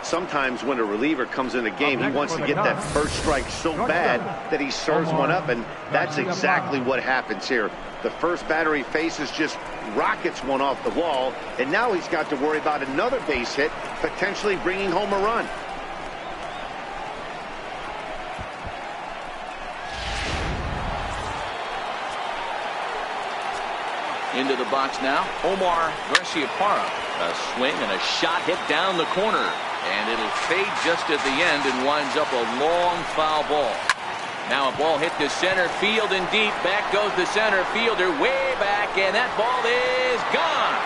Sometimes when a reliever comes in a game, he wants to get that first strike so bad that he serves one up, and that's exactly what happens here. The first batter he faces just rockets one off the wall, and now he's got to worry about another base hit, potentially bringing home a run. Into the box now, Omar Garciaparra. A swing and a shot hit down the corner. And it'll fade just at the end and winds up a long foul ball. Now a ball hit to center field and deep. Back goes the center fielder way back, and that ball is gone.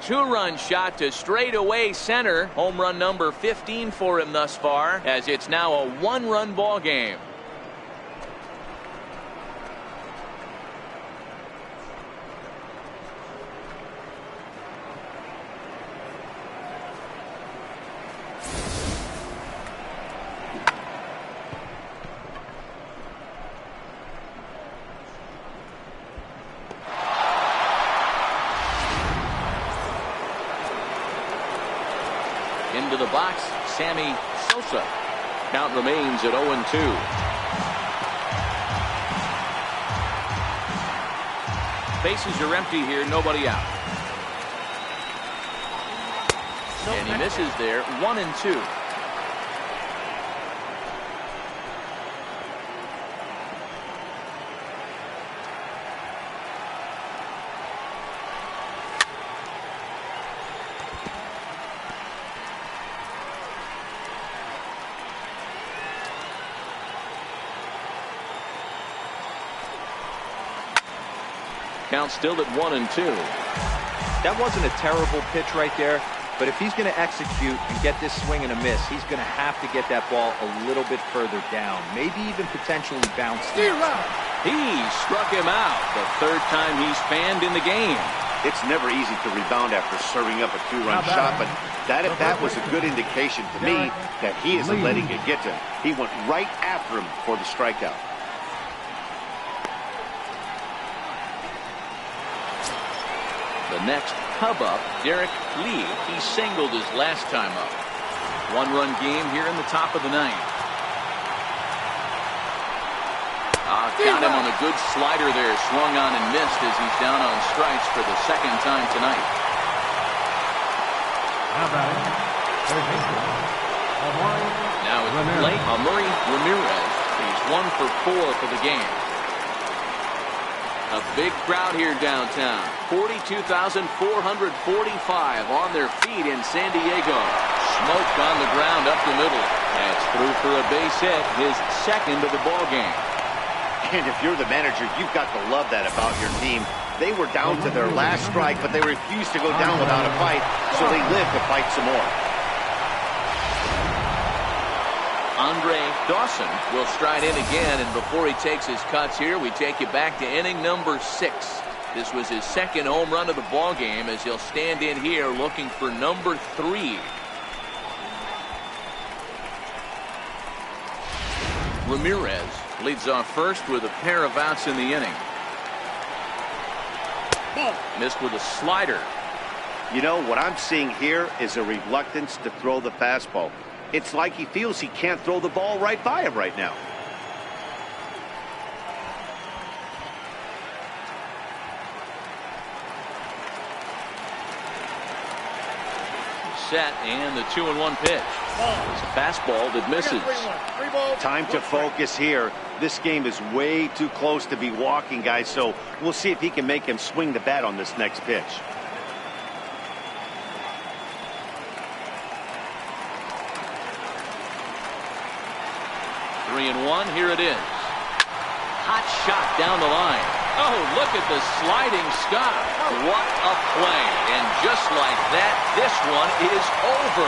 Two-run shot to straightaway center. Home run number 15 for him thus far, as it's now a one-run ball game. Into the box, Sammy Sosa. Count remains at 0-2. Bases are empty here, nobody out. And he misses there, 1-2. Count still at 1-2. That wasn't a terrible pitch right there, but if he's going to execute and get this swing and a miss, he's going to have to get that ball a little bit further down, maybe even potentially bounce down. He struck him out the third time he's fanned in the game. It's never easy to rebound after serving up a two-run shot, but that at bat was a good indication to me that he isn't letting it get to him. He went right after him for the strikeout. The next Cub up, Derek Lee. He singled his last time up. One-run game here in the top of the ninth. Got him on a good slider there. Swung on and missed as he's down on strikes for the second time tonight. Now it's Blake Amuri Ramirez. He's 1 for 4 for the game. A big crowd here downtown. 42,445 on their feet in San Diego. Smoke on the ground up the middle. That's through for a base hit, his second of the ball game. And if you're the manager, you've got to love that about your team. They were down to their last strike, but they refused to go down without a fight, so they live to fight some more. Andre Dawson will stride in again, and before he takes his cuts here, we take you back to inning number 6. This was his second home run of the ball game, as he'll stand in here looking for number 3. Ramirez leads off first with a pair of outs in the inning. Missed with a slider. You know, what I'm seeing here is a reluctance to throw the fastball. It's like he feels he can't throw the ball right by him right now. Set, and the 2-1 pitch. It's a fastball that misses. Time to focus here. This game is way too close to be walking, guys, so we'll see if he can make him swing the bat on this next pitch. 3-1, here it is. Hot shot down the line. Oh, look at the sliding stop. What a play. And just like that, this one is over.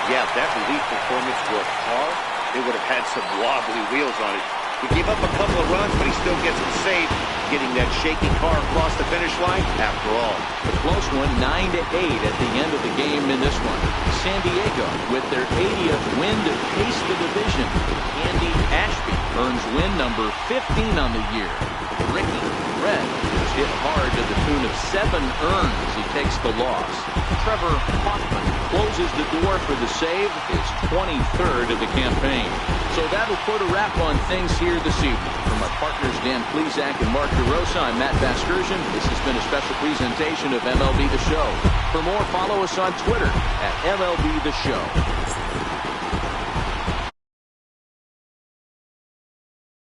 Yeah, that relief performance for a car, it would have had some wobbly wheels on it. He gave up a couple of runs, but he still gets the save, getting that shaky car across the finish line after all. The close one, 9-8 at the end of the game in this one. San Diego, with their 80th win to pace the division. Andy Ashby earns win number 15 on the year. Ricky Red was hit hard to the tune of 7 earns. He takes the loss. Trevor Hoffman closes the door for the save, his 23rd of the campaign. So that'll put a wrap on things here this evening. From our partners Dan Plesac and Mark DeRosa, I'm Matt Vasgersian. This has been a special presentation of MLB The Show. For more, follow us on Twitter at MLB The Show.